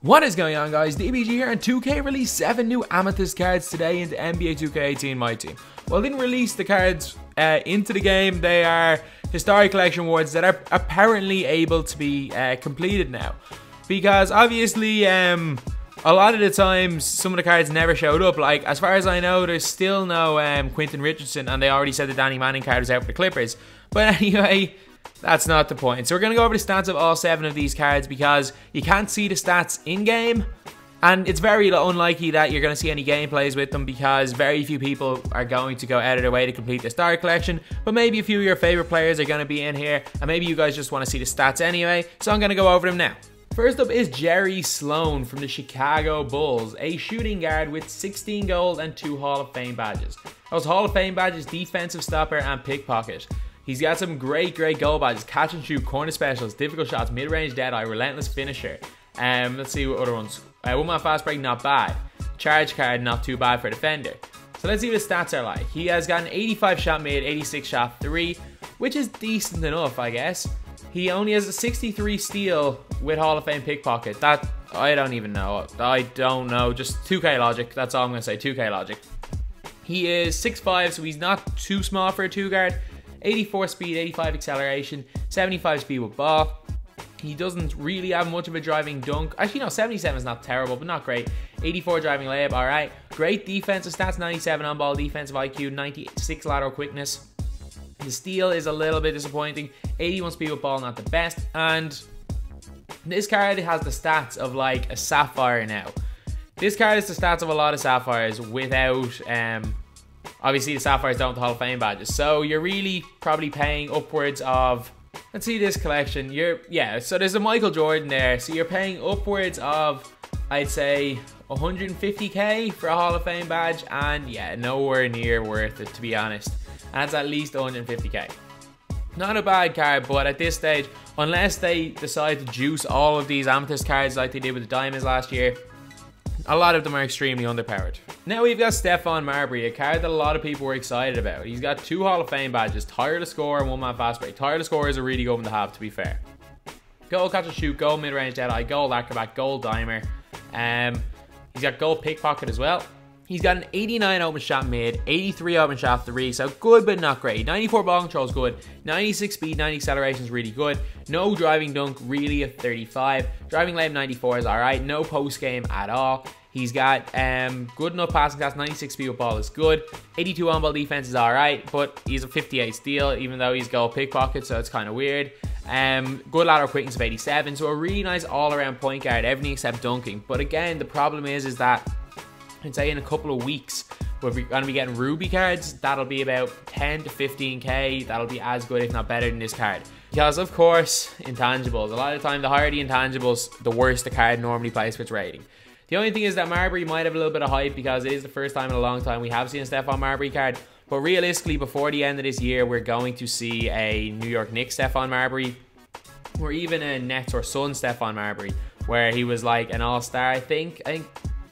What is going on, guys? DBG here, and 2K released 7 new Amethyst cards today into NBA 2K18 MyTEAM. Well, they didn't release the cards into the game. They are historic collection awards that are apparently able to be completed now. Because obviously, a lot of the times, some of the cards never showed up. Like, as far as I know, there's still no Quentin Richardson, and they already said the Danny Manning card was out for the Clippers. But anyway, that's not the point. So we're going to go over the stats of all 7 of these cards because you can't see the stats in-game. And it's very unlikely that you're going to see any gameplays with them because very few people are going to go out of their way to complete the star collection. But maybe a few of your favorite players are going to be in here, and maybe you guys just want to see the stats anyway. So I'm going to go over them now. First up is Jerry Sloan from the Chicago Bulls, a shooting guard with 16 gold and 2 Hall of Fame badges. Those Hall of Fame badges: defensive stopper and pickpocket. He's got some great goal badges: catch and shoot, corner specials, difficult shots, mid-range deadeye, relentless finisher. Let's see what other ones. One-man fast break, not bad. Charge card, not too bad for a defender. So let's see what his stats are like. He has got an 85 shot mid, 86 shot 3, which is decent enough, I guess. He only has a 63 steal with Hall of Fame pickpocket. That, I don't even know. I don't know. Just 2K logic. That's all I'm going to say. 2K logic. He is 6'5", so he's not too small for a 2-guard. 84 speed, 85 acceleration, 75 speed with ball. He doesn't really have much of a driving dunk. Actually, no, 77 is not terrible, but not great. 84 driving layup, alright. Great defensive stats: 97 on ball defensive IQ, 96 lateral quickness. The steal is a little bit disappointing. 81 speed with ball, not the best. And this card has the stats of like a Sapphire now. This card is the stats of a lot of Sapphires without, obviously the Sapphires don't have the Hall of Fame badges. So you're really probably paying upwards of, let's see this collection. So there's a Michael Jordan there. So you're paying upwards of, I'd say, 150k for a Hall of Fame badge. And yeah, nowhere near worth it, to be honest. And that's at least 150k. Not a bad card, but at this stage, unless they decide to juice all of these Amethyst cards like they did with the Diamonds last year, a lot of them are extremely underpowered. Now we've got Stephon Marbury, a card that a lot of people were excited about. He's got 2 Hall of Fame badges: tireless score and one-man fast break. Tireless score is a really good one to have, to be fair. Goal catch and shoot, goal mid-range deadeye, goal acrobat, goal dimer. He's got goal pickpocket as well. He's got an 89 open shot mid, 83 open shot 3, so good but not great. 94 ball control is good, 96 speed, 90 acceleration is really good. No driving dunk, really, at 35. Driving layup 94 is alright. No post game at all. He's got good enough passing stats. 96 speed with ball is good. 82 on ball defense is alright, but he's a 58 steal, even though he's goal pickpocket, so it's kind of weird. Good lateral quickness of 87, so a really nice all-around point guard, everything except dunking. But again, the problem is that I'd say in a couple of weeks we're going to be getting Ruby cards. That'll be about 10 to 15k. That'll be as good, if not better, than this card. Because, of course, intangibles. A lot of the time, the higher the intangibles, the worse the card normally plays for its rating. The only thing is that Marbury might have a little bit of hype because it is the first time in a long time we have seen a Stephon Marbury card. But realistically, before the end of this year, we're going to see a New York Knicks Stephon Marbury, or even a Nets or Suns Stephon Marbury, where he was like an all-star, I think.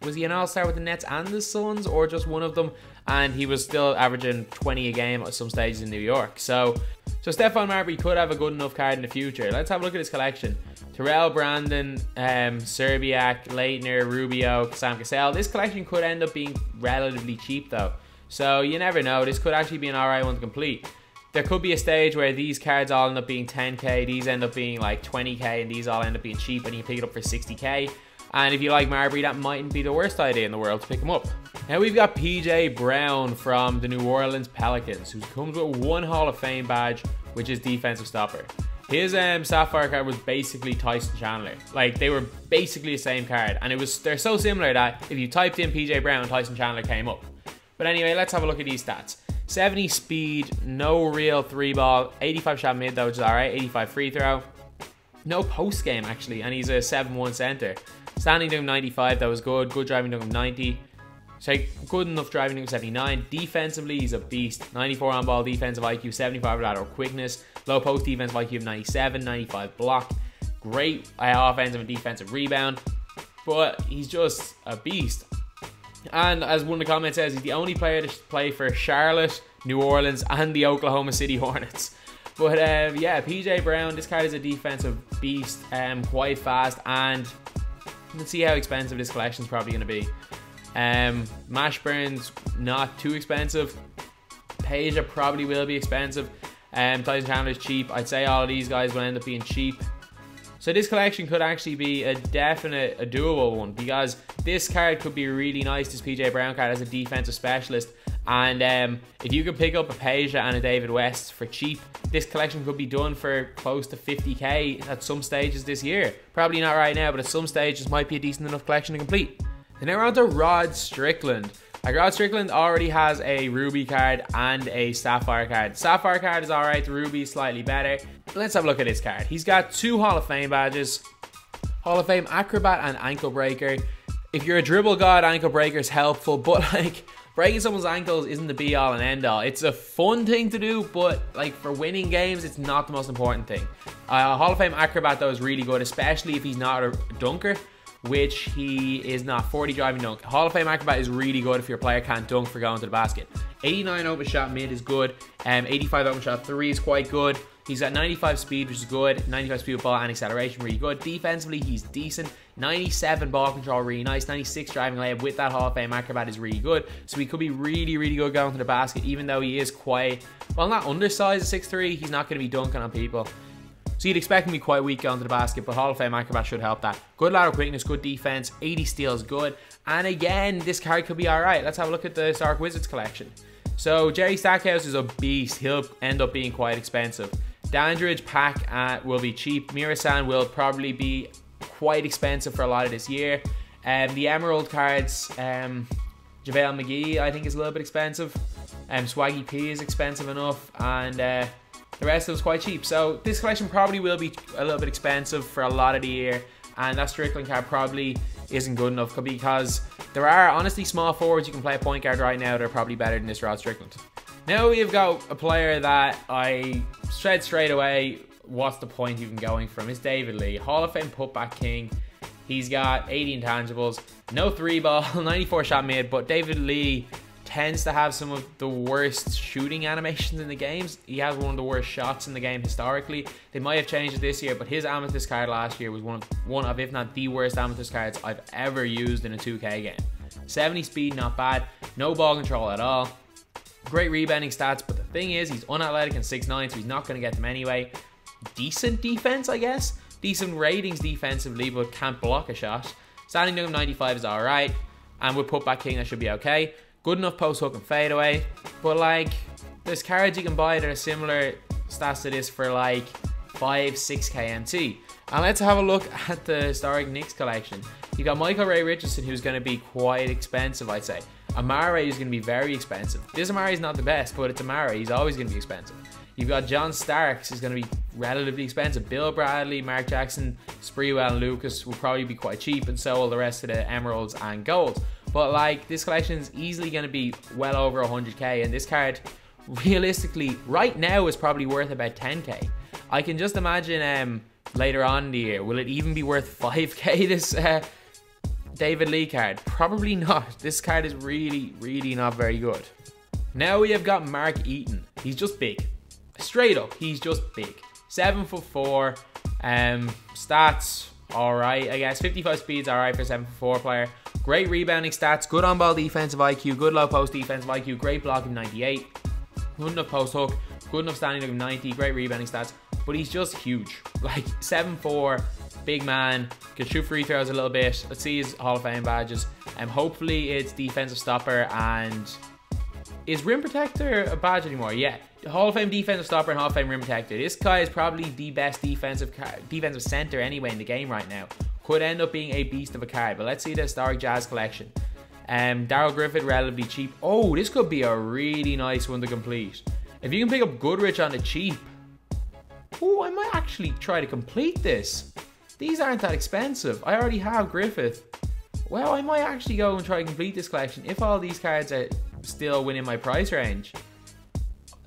Was he an all-star with the Nets and the Suns, or just one of them? And he was still averaging 20 a game at some stages in New York. So Stephon Marbury could have a good enough card in the future. Let's have a look at his collection. Terrell Brandon, Serbiak, Leitner, Rubio, Sam Cassell. This collection could end up being relatively cheap though. So you never know. This could actually be an alright one to complete. There could be a stage where these cards all end up being 10k, these end up being like 20k, and these all end up being cheap and you pick it up for 60k. And if you like Marbury, that mightn't be the worst idea in the world to pick him up. Now we've got PJ Brown from the New Orleans Pelicans, who comes with 1 Hall of Fame badge, which is defensive stopper. His Sapphire card was basically Tyson Chandler. Like, they were basically the same card, and they're so similar that if you typed in PJ Brown, Tyson Chandler came up. But anyway, let's have a look at these stats. 70 speed, no real 3-ball, 85 shot mid though, which is alright, 85 free throw. No post game actually, and he's a 7-1 center. Standing dunk 95, that was good. Good driving dunk of 90. So good enough driving dunk of 79. Defensively, he's a beast. 94 on ball defensive IQ, 75 lateral quickness. Low post defensive IQ of 97, 95 block. Great offensive and defensive rebound. But he's just a beast. And as one of the comments says, he's the only player to play for Charlotte, New Orleans, and the Oklahoma City Hornets. But yeah, PJ Brown, this card is a defensive beast, quite fast, and You can see how expensive this collection is probably going to be. Mashburn's not too expensive. Peja probably will be expensive. Tyson Chandler's cheap. I'd say all of these guys will end up being cheap. So this collection could actually be a doable one, because this card could be really nice. This PJ Brown card as a defensive specialist. And if you could pick up a Peja and a David West for cheap, this collection could be done for close to 50k at some stages this year. Probably not right now, but at some stages might be a decent enough collection to complete. And now we're on to Rod Strickland. Rod Strickland already has a Ruby card and a Sapphire card. Sapphire card is alright, the Ruby is slightly better. Let's have a look at this card. He's got 2 Hall of Fame badges. Hall of Fame Acrobat and Ankle Breaker. If you're a dribble god, Ankle Breaker is helpful, but like, breaking someone's ankles isn't the be all and end all. It's a fun thing to do, but like for winning games, it's not the most important thing. Hall of Fame Acrobat though is really good, especially if he's not a dunker, which he is not. 40 driving dunk. Hall of Fame Acrobat is really good if your player can't dunk for going to the basket. 89 open shot mid is good. 85 open shot 3 is quite good. He's got 95 speed, which is good. 95 speed with ball and acceleration, really good. Defensively, he's decent. 97 ball control, really nice. 96 driving layup with that Hall of Fame Acrobat is really good. So he could be really, really good going to the basket, even though he is quite, well, not undersized at 6'3". He's not going to be dunking on people. So you'd expect him to be quite weak going to the basket, but Hall of Fame Acrobat should help that. Good lateral quickness, good defense, 80 steals, good. And again, this card could be alright. Let's have a look at the Stark Wizards collection. So Jerry Stackhouse is a beast. He'll end up being quite expensive. Dandridge pack will be cheap. Mirasan will probably be quite expensive for a lot of this year. The Emerald cards, JaVale McGee I think is a little bit expensive. Swaggy P is expensive enough, and the rest of it is quite cheap. So this collection probably will be a little bit expensive for a lot of the year, and that Strickland card probably isn't good enough, because there are honestly small forwards you can play a point guard right now that are probably better than this Rod Strickland. Now we've got a player that I said straight away, what's the point even going from? It's David Lee, Hall of Fame putback king. He's got 80 intangibles, no 3-ball, 94 shot mid, but David Lee tends to have some of the worst shooting animations in the games. He has one of the worst shots in the game historically. They might have changed it this year, but his Amethyst card last year was one of, if not the worst Amethyst cards I've ever used in a 2K game. 70 speed, not bad. No ball control at all. Great rebounding stats, but the thing is, he's unathletic and 6'9", so he's not going to get them anyway. Decent defense, I guess. Decent ratings defensively, but can't block a shot. Standing dunk 95 is alright, and with putback king, that should be okay. Good enough post hook and fadeaway, but like, there's cards you can buy that are similar stats to this for like 5-6k MT. And let's have a look at the Historic Knicks collection. You got Michael Ray Richardson, who's going to be quite expensive, I'd say. Amare is going to be very expensive. This Amare is not the best, but it's Amare. He's always going to be expensive. You've got John Starks, who's going to be relatively expensive. Bill Bradley, Mark Jackson, Spreewell, and Lucas will probably be quite cheap, and so will the rest of the Emeralds and Golds. But like, this collection is easily going to be well over 100k, and this card, realistically, right now is probably worth about 10k. I can just imagine later on in the year, will it even be worth 5k, this David Lee card? Probably not. This card is really, really not very good. Now we have got Mark Eaton. He's just big. Straight up, he's just big. 7'4", stats, alright, I guess. 55 speeds, alright for a 7'4" player. Great rebounding stats, good on-ball defensive IQ, good low-post defensive IQ, great blocking 98. Good enough post hook, good enough standing dunk 90, great rebounding stats. But he's just huge. Like, 7'4", big man, can shoot free throws a little bit. Let's see his Hall of Fame badges. Hopefully it's defensive stopper, and is rim protector a badge anymore? Yeah. Hall of Fame defensive stopper and Hall of Fame rim protector. This guy is probably the best defensive center anyway in the game right now. Could end up being a beast of a card, but let's see the Historic Jazz collection. Daryl Griffith, relatively cheap. Oh, this could be a really nice one to complete. If you can pick up Goodrich on the cheap, oh, I might actually try to complete this. These aren't that expensive. I already have Griffith. Well, I might actually go and try to complete this collection if all these cards are still within my price range.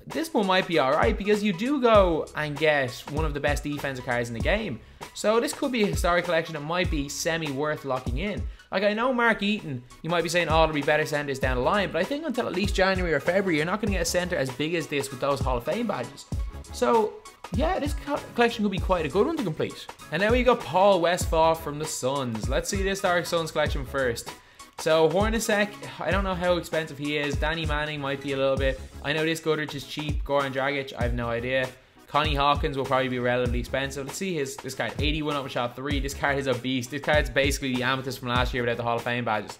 This one might be alright, because you do go and get one of the best defensive cards in the game. So this could be a historic collection that might be semi-worth locking in. Like, I know Mark Eaton, you might be saying, oh, there'll be better centers down the line, but I think until at least January or February, you're not going to get a center as big as this with those Hall of Fame badges. So yeah, this collection could be quite a good one to complete. And now we got Paul Westphal from the Suns. Let's see this Dark Suns collection first. So Hornacek, I don't know how expensive he is. Danny Manning might be a little bit. I know this Goodrich is cheap. Goran Dragic, I have no idea. Connie Hawkins will probably be relatively expensive. Let's see this card, 81 overshot 3. This card is a beast. This card's basically the Amethyst from last year without the Hall of Fame badges.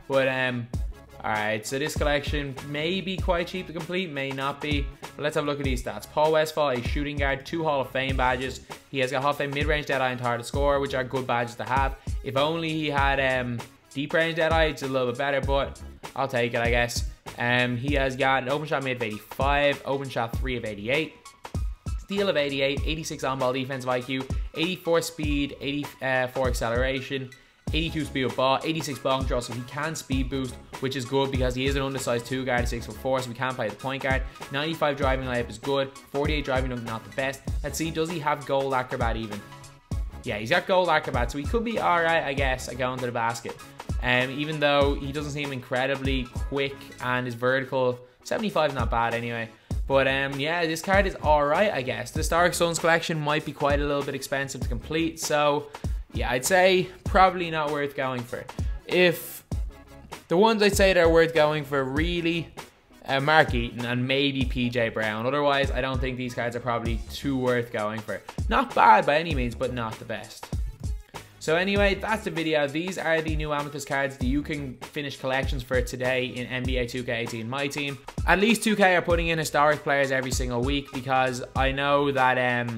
But alright, so this collection may be quite cheap to complete, may not be. But let's have a look at these stats. Paul Westphal, a shooting guard, 2 Hall of Fame badges. He has got Hall of Fame mid-range Deadeye and target score, which are good badges to have. If only he had deep range Deadeye, it's a little bit better, but I'll take it, I guess. He has got an open shot mid of 85, open shot 3 of 88. Steal of 88, 86 on-ball defensive IQ, 84 speed, 84 acceleration, 82 speed with ball, 86 ball control, so he can speed boost, which is good because he is an undersized 2 guard, 6'4", so we can play the point guard. 95 driving layup is good, 48 driving dunk, not the best. Let's see, does he have gold acrobat even? Yeah, he's got gold acrobat, so he could be alright, I guess, at going to the basket. Even though he doesn't seem incredibly quick and his vertical, 75 is not bad anyway. But yeah, this card is alright, I guess. The Dark Suns collection might be quite a little bit expensive to complete, so yeah, I'd say probably not worth going for. If the ones I'd say that are worth going for really, Mark Eaton and maybe PJ Brown. Otherwise, I don't think these cards are probably too worth going for. Not bad by any means, but not the best. So anyway, that's the video. These are the new Amethyst cards that you can finish collections for today in NBA 2K18 MyTEAM. At least 2K are putting in historic players every single week because I know that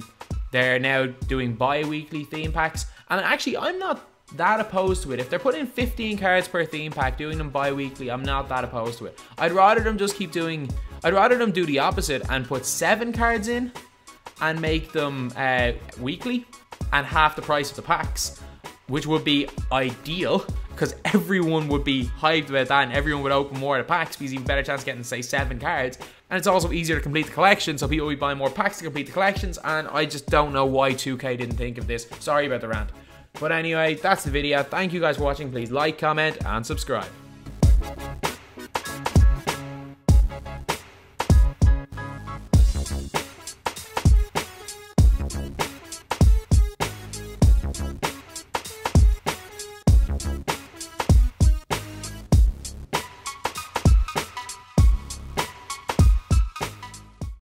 they're now doing bi-weekly theme packs. And actually, I'm not that opposed to it. If they're putting 15 cards per theme pack, doing them bi-weekly, I'm not that opposed to it. I'd rather them just keep doing... I'd rather them do the opposite and put 7 cards in and make them weekly and half the price of the packs, which would be ideal because everyone would be hyped about that and everyone would open more of the packs because you have a better chance of getting, say, 7 cards. And it's also easier to complete the collection, so people will be buying more packs to complete the collections, and I just don't know why 2K didn't think of this. Sorry about the rant. But anyway, that's the video. Thank you guys for watching. Please like, comment, and subscribe.